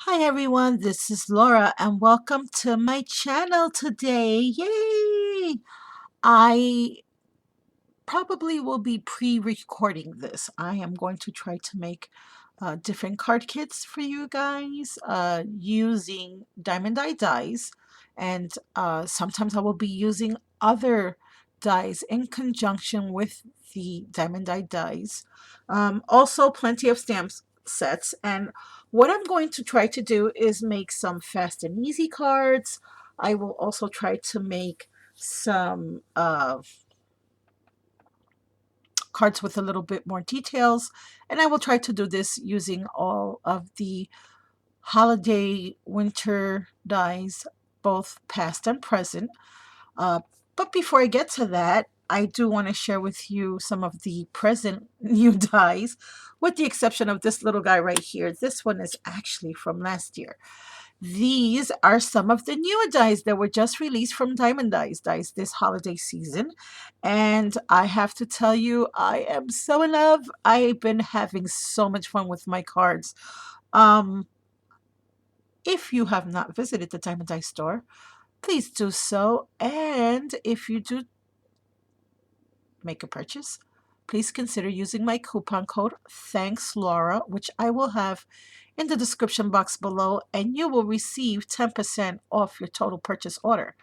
Hi everyone, this is Laura and welcome to my channel today. Yay! I probably will be pre-recording this. I am going to try to make different card kits for you guys using Diamond Die dies, and sometimes I will be using other dies in conjunction with the Diamond Die dies. Also plenty of stamps sets, and what I'm going to try to do is make some fast and easy cards. I will also try to make some cards with a little bit more details, and I will try to do this using all of the holiday winter dies, both past and present. uh, but before I get to that, I do want to share with you some of the present new dies, with the exception of this little guy right here. This one is actually from last year. These are some of the newer dies that were just released from Diamond Dies this holiday season. And I have to tell you, I am so in love. I've been having so much fun with my cards. Um, if you have not visited the Diamond Die store, please do so. And if you do make a purchase, please consider using my coupon code Thanks Laura, which I will have in the description box below, and you will receive 10% off your total purchase order.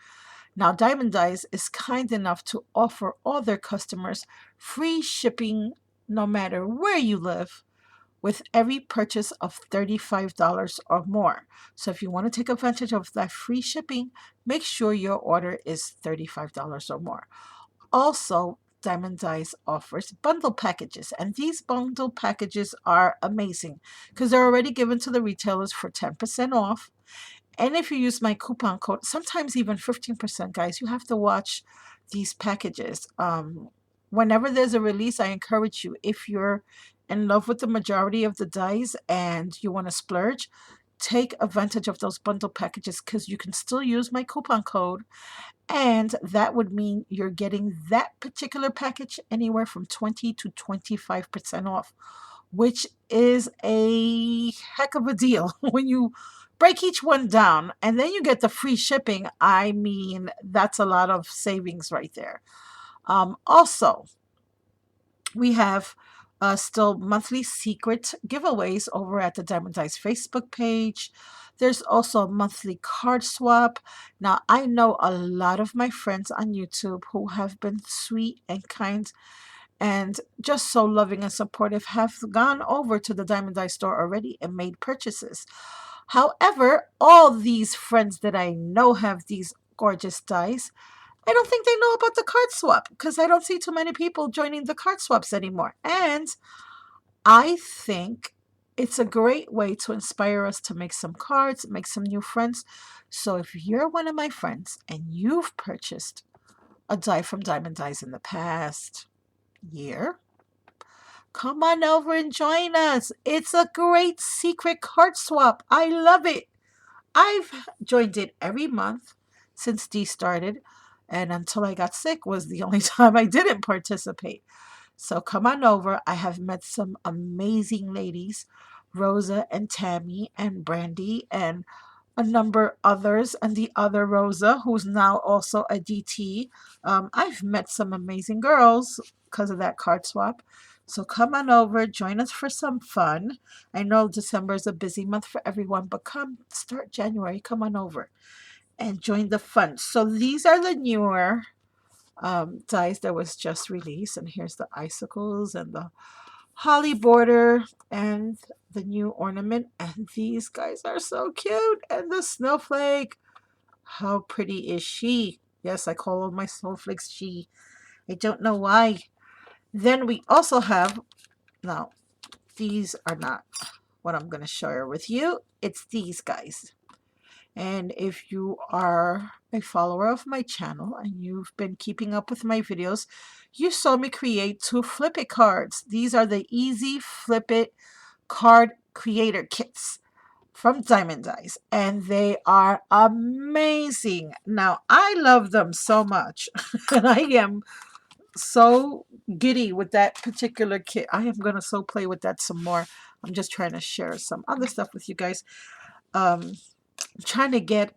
Now, Diamond Dies is kind enough to offer all their customers free shipping no matter where you live, with every purchase of $35 or more. So if you want to take advantage of that free shipping, make sure your order is $35 or more. Also, Diamond Dice offers bundle packages, and these bundle packages are amazing because they're already given to the retailers for 10% off. And if you use my coupon code, sometimes even 15%, guys, you have to watch these packages. Whenever there's a release, I encourage you, if you're in love with the majority of the dice and you want to splurge, take advantage of those bundle packages because you can still use my coupon code, and that would mean you're getting that particular package anywhere from 20 to 25% off, which is a heck of a deal when you break each one down and then you get the free shipping. I mean, that's a lot of savings right there. Also, we have still monthly secret giveaways over at the Diamond Dice Facebook page. There's also a monthly card swap. Now, I know a lot of my friends on YouTube who have been sweet and kind and just so loving and supportive have gone over to the Diamond Dice store already and made purchases. However, all these friends that I know have these gorgeous dice, I don't think they know about the card swap because I don't see too many people joining the card swaps anymore. And I think it's a great way to inspire us to make some cards, make some new friends. So if you're one of my friends and you've purchased a die from Diamond Dies in the past year, come on over and join us. It's a great secret card swap. I love it. I've joined it every month since D started, and until I got sick was the only time I didn't participate. So come on over. I have met some amazing ladies, Rosa and Tammy and Brandy and a number others, and the other Rosa, who's now also a DT. I've met some amazing girls because of that card swap. So come on over, join us for some fun. I know December is a busy month for everyone, but come start January, come on over and join the fun. So these are the newer dies that was just released, and here's the icicles and the holly border and the new ornament, and these guys are so cute. And the snowflake, how pretty is she? Yes, I call all my snowflakes she. I don't know why. Then we also have, now these are not what I'm going to share with you, it's these guys. And if you are a follower of my channel and you've been keeping up with my videos, you saw me create two Flip It cards. These are the Easy Flip It card creator kits from Diamond Dice, and they are amazing. Now, I love them so much, and I am so giddy with that particular kit. I am going to so play with that some more. I'm just trying to share some other stuff with you guys. I'm trying to get,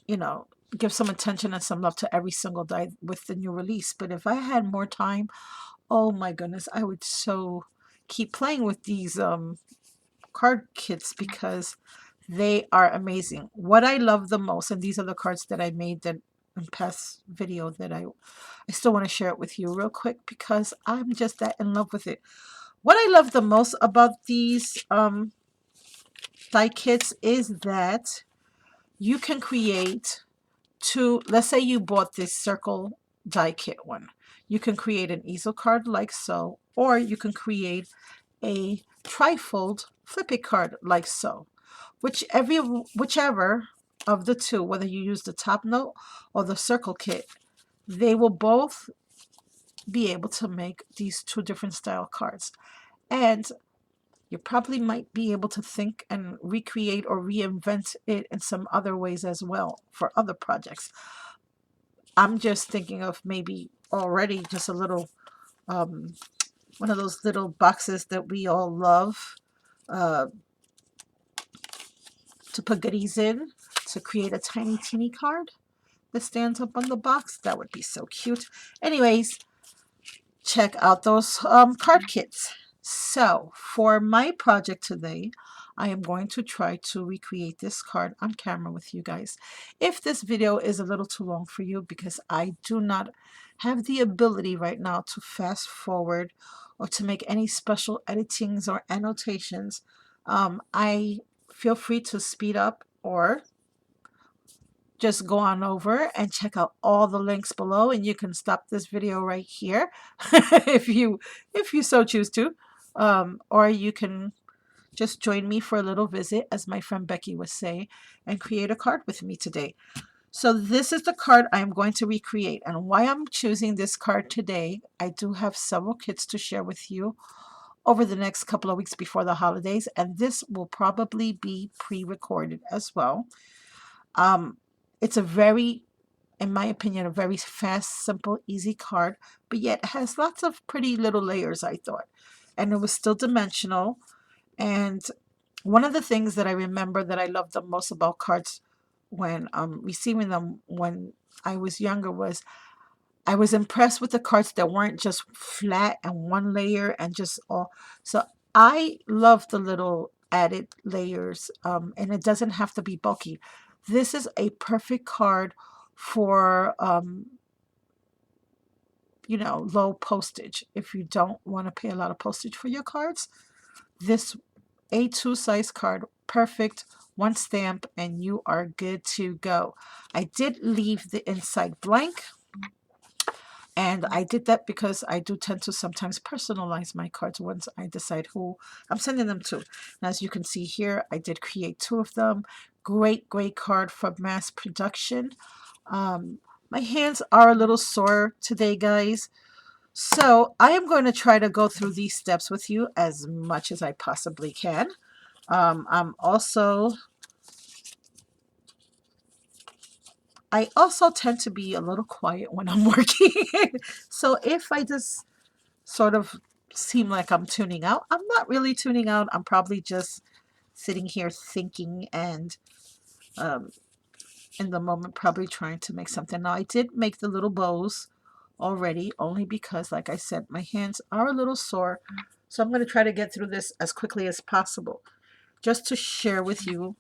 you know, give some attention and some love to every single die with the new release. But if I had more time, oh my goodness, I would so keep playing with these card kits because they are amazing. What I love the most, and these are the cards that I made that in past video that I still want to share it with you real quick because I'm just that in love with it. What I love the most about these die kits is that you can create two. Let's say you bought this circle die kit one. You can create an easel card like so, or you can create a trifold flip it card like so. Whichever of the two, whether you use the top note or the circle kit, they will both be able to make these two different style cards. And you probably might be able to think and recreate or reinvent it in some other ways as well for other projects. I'm just thinking of maybe already just a little one of those little boxes that we all love uh, to put goodies in, to create a tiny teeny card that stands up on the box. That would be so cute. Anyways, check out those card kits. So for my project today, I am going to try to recreate this card on camera with you guys. If this video is a little too long for you because I do not have the ability right now to fast forward or to make any special editings or annotations, I feel free to speed up or just go on over and check out all the links below, and you can stop this video right here if you so choose to, or you can just join me for a little visit, as my friend Becky would say, and create a card with me today. So this is the card I'm going to recreate, and why I'm choosing this card today, I do have several kits to share with you over the next couple of weeks before the holidays, and this will probably be pre-recorded as well. It's a very, in my opinion, a very fast, simple, easy card, but yet has lots of pretty little layers, I thought. And it was still dimensional. And one of the things that I remember that I loved the most about cards when receiving them when I was younger was I was impressed with the cards that weren't just flat and one layer and just all. So I love the little added layers, and it doesn't have to be bulky. This is a perfect card for, low postage. If you don't want to pay a lot of postage for your cards, this A2 size card, perfect, one stamp, and you are good to go. I did leave the inside blank. And I did that because I do tend to sometimes personalize my cards once I decide who I'm sending them to. And as you can see here, I did create two of them. Great, great card for mass production. My hands are a little sore today, guys. So I am going to try to go through these steps with you as much as I possibly can. I also tend to be a little quiet when I'm working. So if I just sort of seem like I'm tuning out, I'm not really tuning out. I'm probably just sitting here thinking and um, in the moment probably trying to make something. Now I did make the little bows already only because, like I said, my hands are a little sore. So I'm going to try to get through this as quickly as possible just to share with you.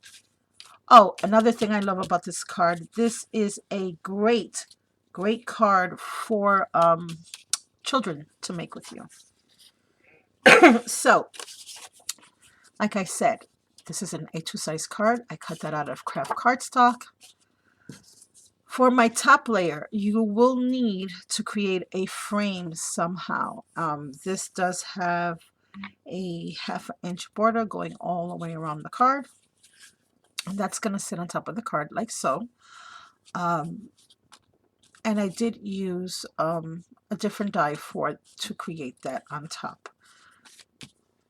Oh, another thing I love about this card, this is a great, great card for children to make with you. So, like I said, this is an A2 size card. I cut that out of craft cardstock. For my top layer, you will need to create a frame somehow. This does have a 1/2 inch border going all the way around the card. And that's going to sit on top of the card like so. And I did use a different die to create that on top.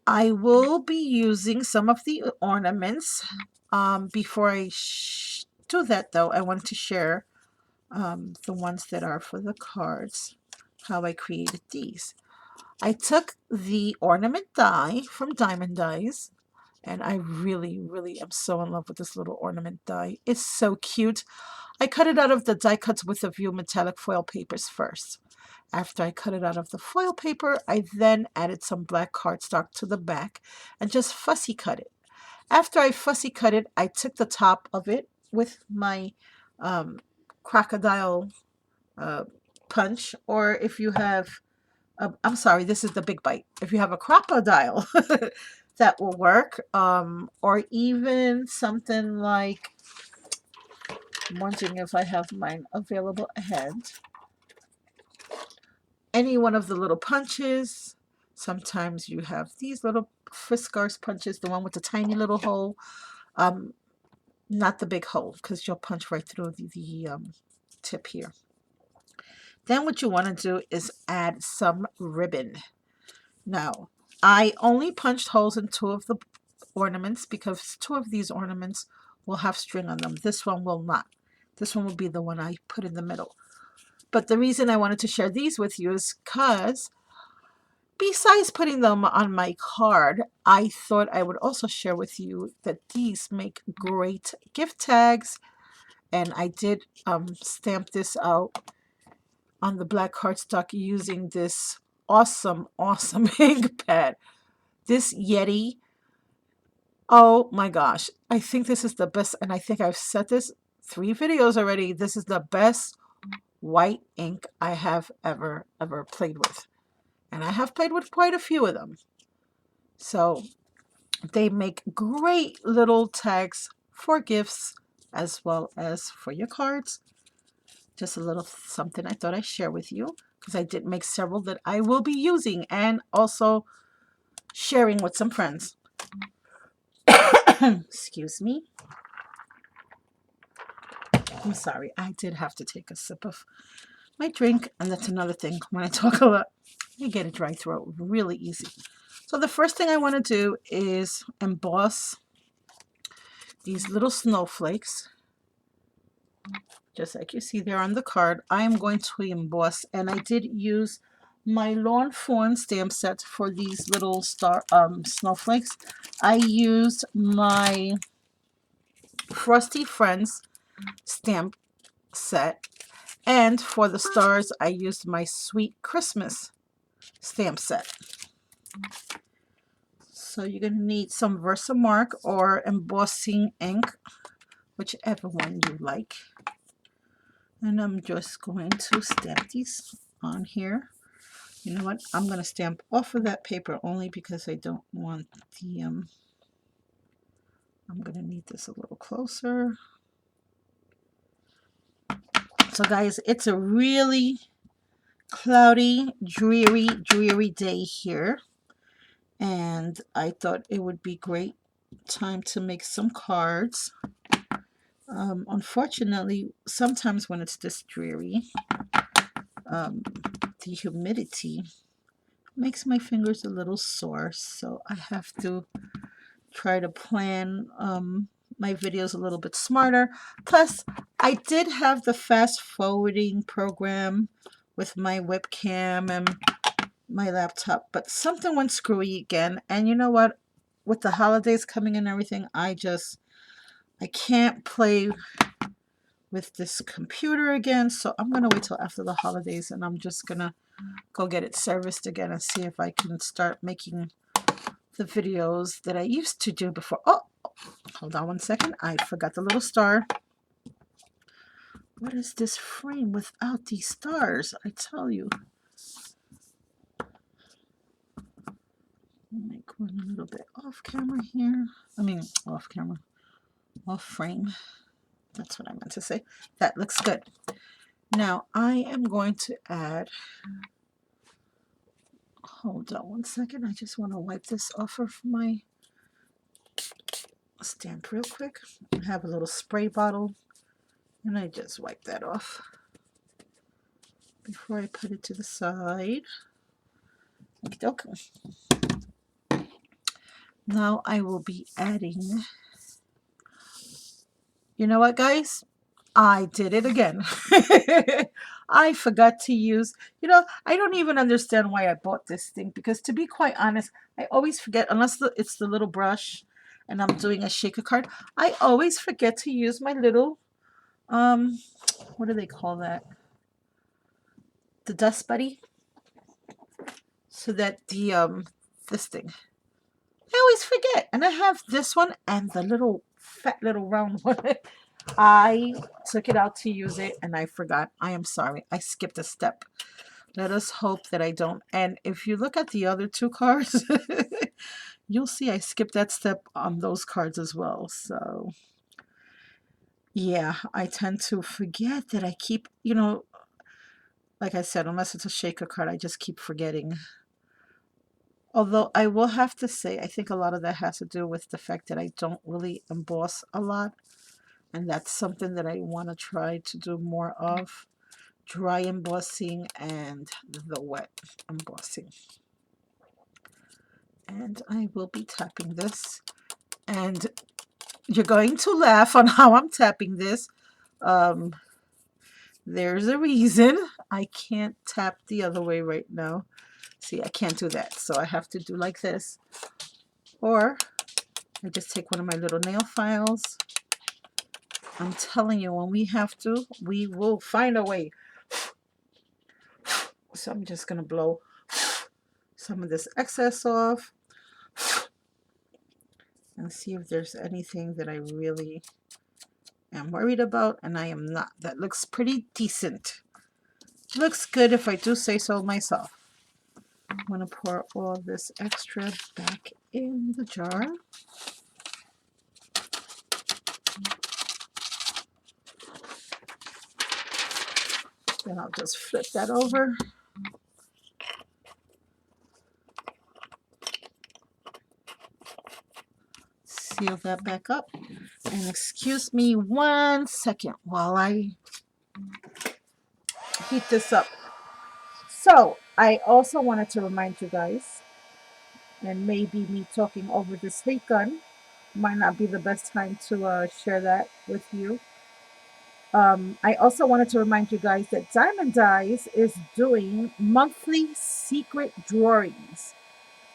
I will be using some of the ornaments. Before I do that, though, I want to share the ones that are for the cards, how I created these. I took the ornament die from Diemond Dies, And I really, really am so in love with this little ornament die. It's so cute. I cut it out of the die cuts with a few metallic foil papers first. After I cut it out of the foil paper, I then added some black cardstock to the back and just fussy cut it. After I fussy cut it, I took the top of it with my um, crocodile uh, punch, or if you have, I'm sorry, this is the big bite. If you have a crocodile, that will work. Or even something like, I'm wondering if I have mine available ahead. Any one of the little punches. Sometimes you have these little Fiskars punches, the one with the tiny little hole. Um, Not the big hole, because you'll punch right through the tip here. Then what you want to do is add some ribbon. Now, I only punched holes in two of the ornaments because two of these ornaments will have string on them. This one will not. This one will be the one I put in the middle. But the reason I wanted to share these with you is because besides putting them on my card, I thought I would also share with you that these make great gift tags. And I did stamp this out on the black cardstock using this awesome, awesome ink pad. This Yeti, oh my gosh, I think this is the best, and I think I've said this 3 videos already. This is the best white ink I have ever played with. And I have played with quite a few of them. So they make great little tags for gifts as well as for your cards. Just a little something I thought I'd share with you because I did make several that I will be using and also sharing with some friends. Excuse me. I'm sorry. I did have to take a sip of my drink, and that's another thing. When I talk a lot, you get a dry throat really easy. So the first thing I want to do is emboss these little snowflakes. Just like you see there on the card, I am going to emboss, and I did use my Lawn Fawn stamp set for these little snowflakes. I used my Frosty Friends stamp set, and for the stars I used my Sweet Christmas stamp set. So you're going to need some Versamark or embossing ink, whichever one you like. And I'm just going to stamp these on here. You know what? I'm going to stamp off of that paper only because I don't want the, I'm going to need this a little closer. So guys, it's a really cloudy, dreary day here. And I thought it would be great time to make some cards. Unfortunately, sometimes when it's this dreary, the humidity makes my fingers a little sore, so I have to try to plan my videos a little bit smarter. Plus, I did have the fast forwarding program with my webcam and my laptop, but something went screwy again. And you know what? With the holidays coming and everything, I can't play with this computer again, so I'm gonna wait till after the holidays, and I'm just gonna go get it serviced again and see if I can start making the videos that I used to do before. Oh, hold on one second. I forgot the little star. What is this frame without these stars? I tell you. Make one a little bit off camera here. I mean, off camera. Off frame. That's what I meant to say. That looks good. Now I am going to add, hold on one second, I just want to wipe this off of my stamp real quick. I have a little spray bottle and I just wipe that off before I put it to the side. Okay. Now I will be adding, you know what guys? I did it again. I forgot to use, I don't even understand why I bought this thing, because to be quite honest, I always forget, unless it's the little brush, and I'm doing a shaker card, I always forget to use my little, um, what do they call that? The dust buddy, so that this thing, I always forget. And I have this one and the little fat little round one. I took it out to use it and I forgot. I am sorry. I skipped a step. Let us hope that I don't. And if you look at the other two cards, you'll see I skipped that step on those cards as well. So yeah, I tend to forget that I keep, like I said, unless it's a shaker card, I just keep forgetting. Although I will have to say, I think a lot of that has to do with the fact that I don't really emboss a lot. And that's something that I want to try to do more of. Dry embossing and the wet embossing. And I will be tapping this. And you're going to laugh on how I'm tapping this. Um, there's a reason I can't tap the other way right now. See, I can't do that. So I have to do like this. Or I just take one of my little nail files. I'm telling you, when we have to, we will find a way. So I'm just going to blow some of this excess off and see if there's anything that I really am worried about, and I am not. That looks pretty decent. Looks good if I do say so myself. I'm going to pour all this extra back in the jar. Then I'll just flip that over. Seal that back up. And excuse me 1 second while I heat this up. So I also wanted to remind you guys, and maybe me talking over this heat gun might not be the best time to share that with you. I also wanted to remind you guys that Diamond Dies is doing monthly secret drawings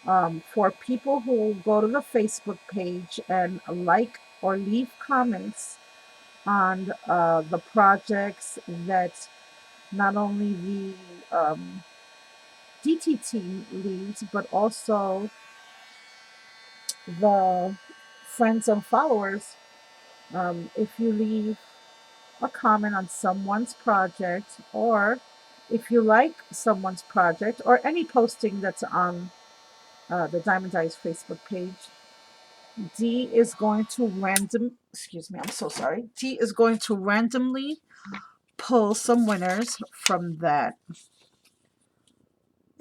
for people who go to the Facebook page and like or leave comments on the projects that not only the DT team leads, but also the friends and followers. If you leave a comment on someone's project, or if you like someone's project, or any posting that's on the Diamond Dies Facebook page, D is going to excuse me, I'm so sorry. D is going to randomly pull some winners from that.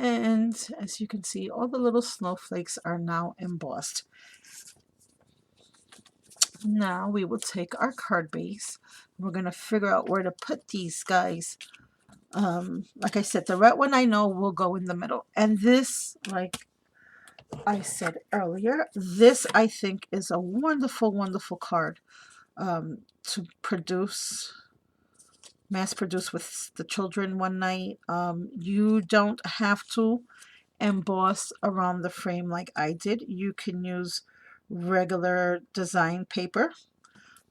And as you can see, all the little snowflakes are now embossed. Now we will take our card base. We're going to figure out where to put these guys. Like I said, the red one I know will go in the middle. And this, like I said earlier, this I think is a wonderful, wonderful card to mass produce with the children one night. You don't have to emboss around the frame like I did. You can use regular design paper.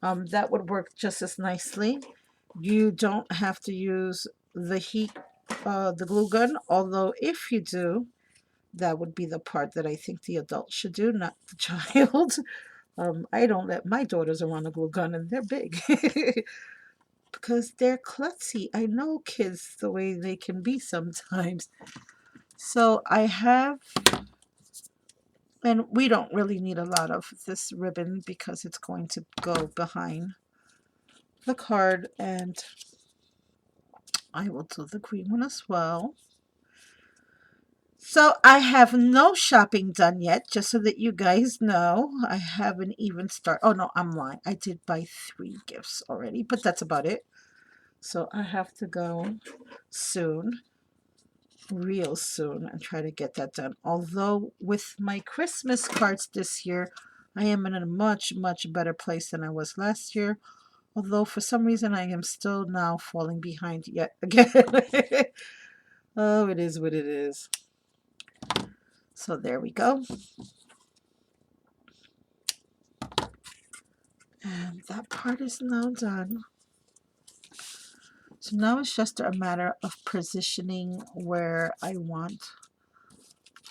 That would work just as nicely. You don't have to use the glue gun, although if you do, that would be the part that I think the adult should do, not the child. I don't let my daughters around a glue gun, and they're big because they're klutzy. I know kids the way they can be sometimes. So I have, and we don't really need a lot of this ribbon because it's going to go behind the card, and I will do the green one as well. So I have no shopping done yet, just so that you guys know. I haven't even started. Oh no, I'm lying. I did buy 3 gifts already, but that's about it. So I have to go soon, real soon, and try to get that done. Although with my Christmas cards this year, I am in a much, much better place than I was last year. Although for some reason I am still now falling behind yet again. Oh, it is what it is. So there we go. And that part is now done. So now it's just a matter of positioning where I want,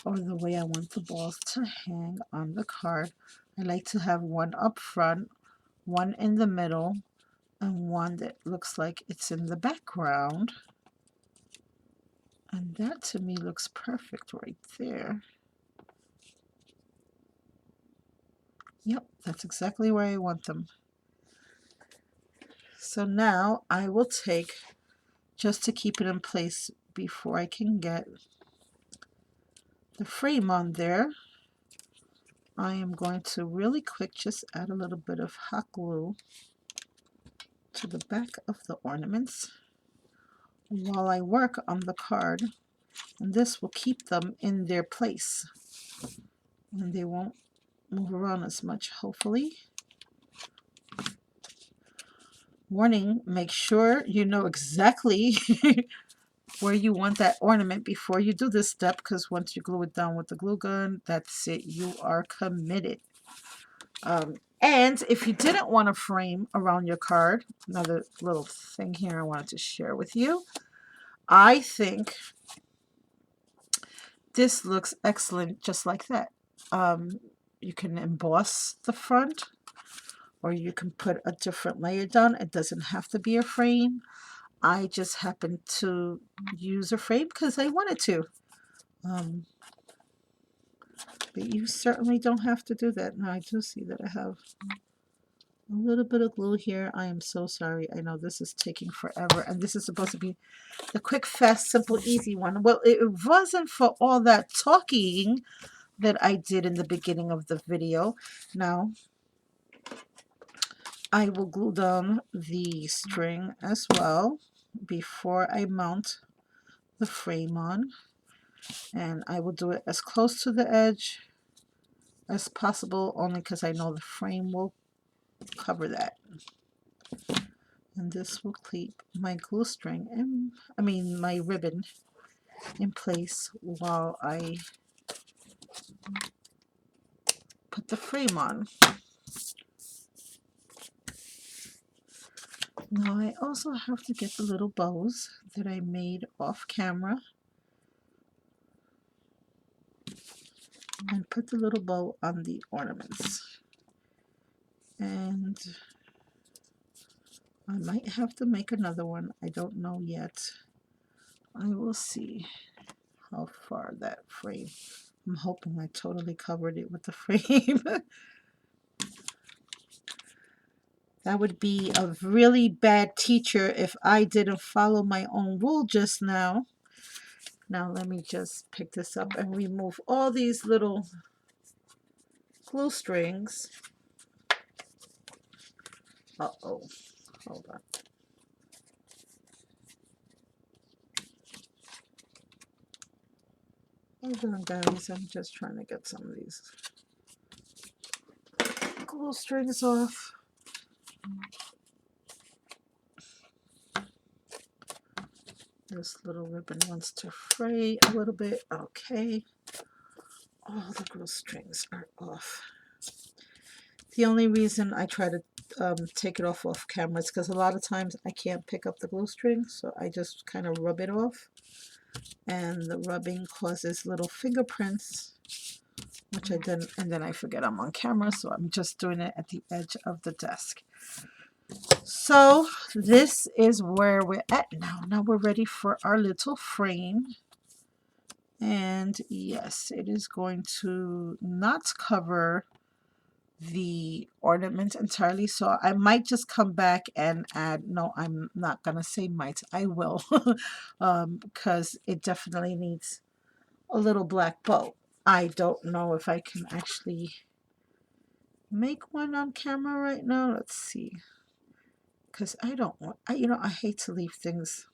or the way I want the balls to hang on the card. I like to have one up front, one in the middle, and one that looks like it's in the background. And that to me looks perfect right there. Yep, that's exactly where I want them. So now I will take, just to keep it in place before I can get the frame on there, I am going to really quick just add a little bit of hot glue to the back of the ornaments while I work on the card, and this will keep them in their place and they won't move around as much, hopefully. Warning, make sure you know exactly where you want that ornament before you do this step, because once you glue it down with the glue gun, that's it, you are committed. And if you didn't want a frame around your card, another little thing here I wanted to share with you, I think this looks excellent just like that. You can emboss the front, or you can put a different layer down. It doesn't have to be a frame. I just happened to use a frame because I wanted to. But you certainly don't have to do that. Now I do see that I have a little bit of glue here. I am so sorry. I know this is taking forever, and this is supposed to be the quick, fast, simple, easy one. Well, it wasn't for all that talking that I did in the beginning of the video. Now I will glue down the string as well before I mount the frame on, and I will do it as close to the edge as possible, only because I know the frame will cover that. And this will keep my glue string and my ribbon in place while I put the frame on. Now I also have to get the little bows that I made off camera and put the little bow on the ornaments. And I might have to make another one. I don't know yet. I will see how far that frame. I'm hoping I totally covered it with the frame. That would be a really bad teacher if I didn't follow my own rule just now. Now let me just pick this up and remove all these little glue strings. Uh-oh, hold on. Hold on, guys, I'm just trying to get some of these glue strings off. This little ribbon wants to fray a little bit. Okay, all the glue strings are off. The only reason I try to take it off camera is because a lot of times I can't pick up the glue string, so I just kind of rub it off, and the rubbing causes little fingerprints, which I didn't, and then I forget I'm on camera, so I'm just doing it at the edge of the desk. So this is where we're at now. Now we're ready for our little frame. And yes, it is going to not cover the ornament entirely, so I might just come back and add, no, I'm not gonna say might, I will, because it definitely needs a little black bow. I don't know if I can actually make one on camera right now. Let's see, because I don't want, I hate to leave things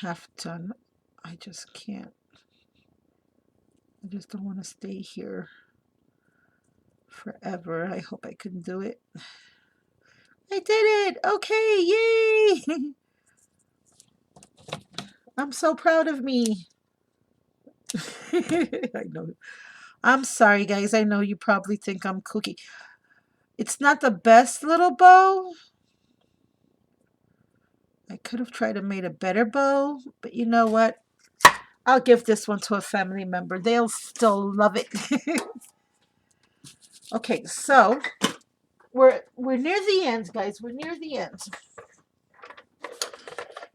half done. I just can't. I just don't want to stay here forever. I hope I can do it. I did it! Okay, yay! I'm so proud of me. I know. I'm sorry, guys. I know you probably think I'm kooky. It's not the best little bow. I could have tried to make a better bow, but you know what? I'll give this one to a family member. They'll still love it. Okay, so we're near the end, guys. We're near the end.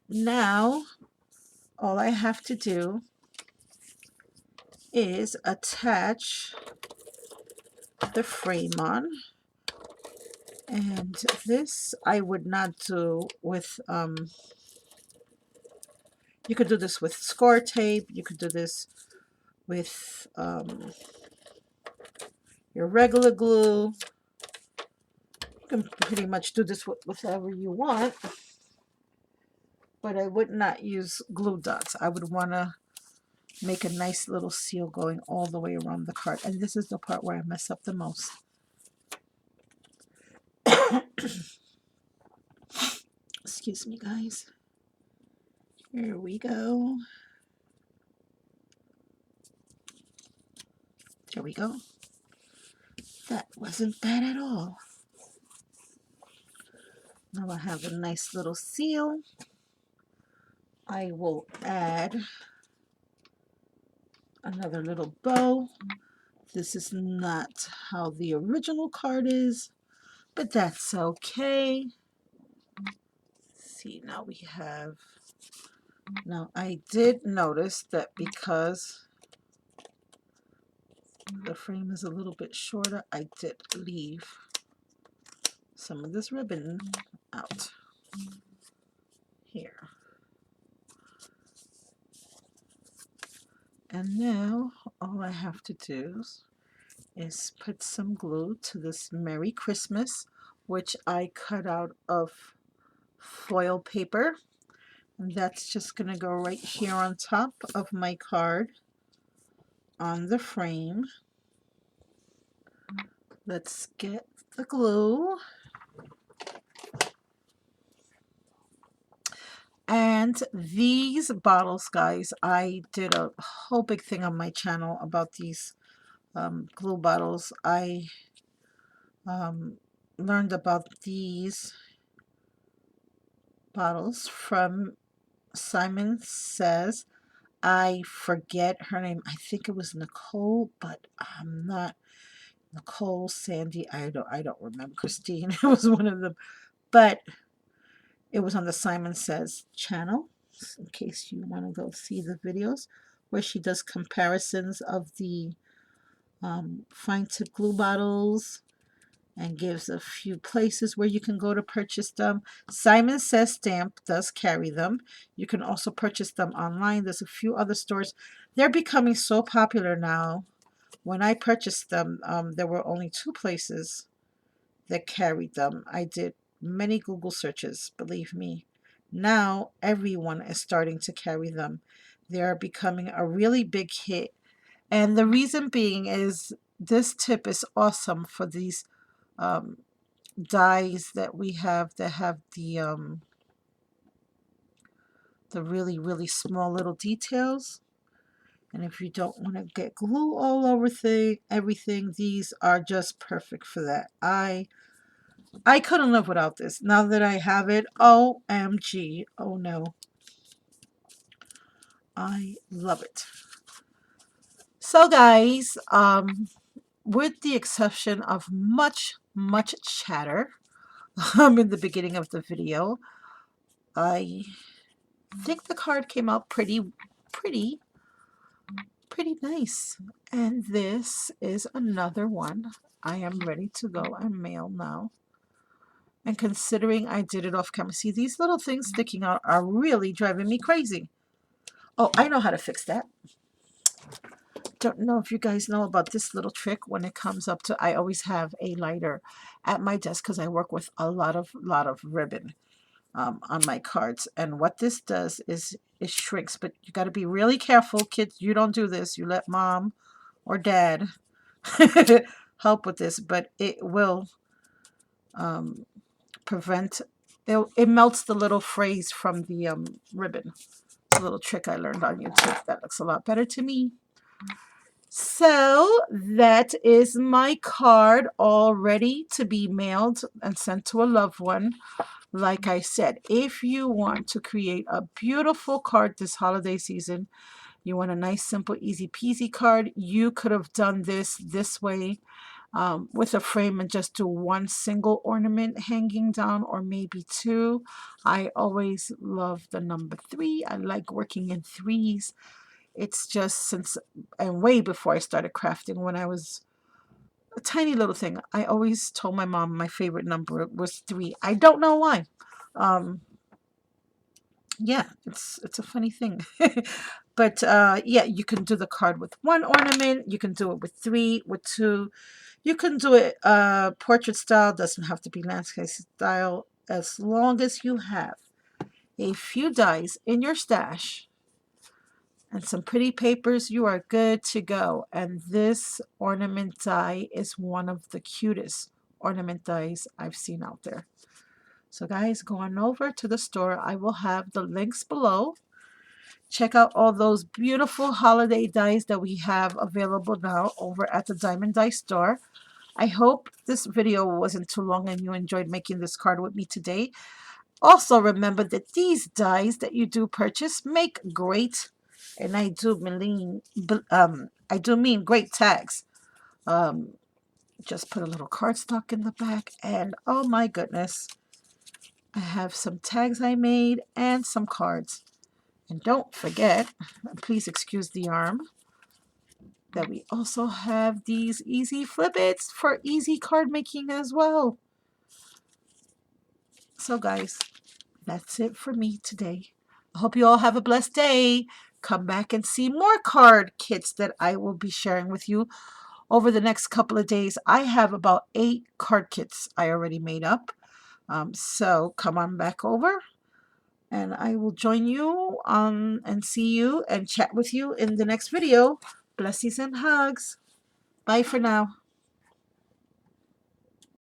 Now, all I have to do is attach the frame on. And this I would not do with, you could do this with score tape. You could do this with your regular glue. You can pretty much do this with whatever you want. But I would not use glue dots. I would want to make a nice little seal going all the way around the card. And this is the part where I mess up the most. Excuse me, guys. Here we go. There we go. That wasn't bad at all. Now I have a nice little seal. I will add another little bow. This is not how the original card is, but that's okay. See, now we have, now I did notice that because the frame is a little bit shorter, I did leave some of this ribbon out here. And now all I have to do is put some glue to this Merry Christmas, which I cut out of foil paper. And that's just going to go right here on top of my card on the frame. Let's get the glue. And these bottles, guys, I did a whole big thing on my channel about these glue bottles. I learned about these bottles from Simon Says. I forget her name. I think it was Nicole, but I'm not Nicole, Sandy. I don't remember. Christine. It was one of them, but it was on the Simon Says channel. In case you want to go see the videos where she does comparisons of the fine tip glue bottles and gives a few places where you can go to purchase them. Simon Says Stamp does carry them. You can also purchase them online. There's a few other stores. They're becoming so popular now. When I purchased them, there were only 2 places that carried them. I did many Google searches, believe me. Now everyone is starting to carry them. They're becoming a really big hit. And the reason being is this tip is awesome for these dies that we have that have the really, really small little details. And if you don't want to get glue all over everything, these are just perfect for that. I couldn't live without this. Now that I have it, OMG. Oh no. I love it. So guys, with the exception of much chatter in the beginning of the video, I think the card came out pretty nice. And this is another one. I am ready to go and mail now. And considering I did it off camera, see, these little things sticking out are really driving me crazy. Oh, I know how to fix that. Don't know if you guys know about this little trick when it comes up to, I always have a lighter at my desk because I work with a lot of ribbon on my cards. And what this does is it shrinks, but you got to be really careful, kids. You don't do this. You let mom or dad help with this, but it will prevent, it melts the little phrase from the ribbon. It's a little trick I learned on YouTube that looks a lot better to me. So that is my card all ready to be mailed and sent to a loved one. Like I said, if you want to create a beautiful card this holiday season, you want a nice, simple, easy peasy card, you could have done this way, with a frame and just do one single ornament hanging down, or maybe two. I always love the number three. I like working in threes. It's just since, and way before I started crafting, when I was a tiny little thing, I always told my mom my favorite number was three. I don't know why. Um, yeah, it's a funny thing. But yeah, you can do the card with one ornament. You can do it with three, with two. You can do it portrait style. Doesn't have to be landscape style. As long as you have a few dies in your stash and some pretty papers, you are good to go. And this ornament die is one of the cutest ornament dies I've seen out there. So guys, go on over to the store. I will have the links below. Check out all those beautiful holiday dies that we have available now over at the Diamond Die store. I hope this video wasn't too long and you enjoyed making this card with me today. Also remember that these dies that you do purchase make great, and I do mean great tags. Um, just put a little cardstock in the back, and oh my goodness, I have some tags I made and some cards. And don't forget, please excuse the arm, that we also have these easy flip-its for easy card making as well. So guys, that's it for me today. I hope you all have a blessed day. Come back and see more card kits that I will be sharing with you over the next couple of days. I have about 8 card kits I already made up. So come on back over and I will join you and see you and chat with you in the next video. Blessings and hugs. Bye for now.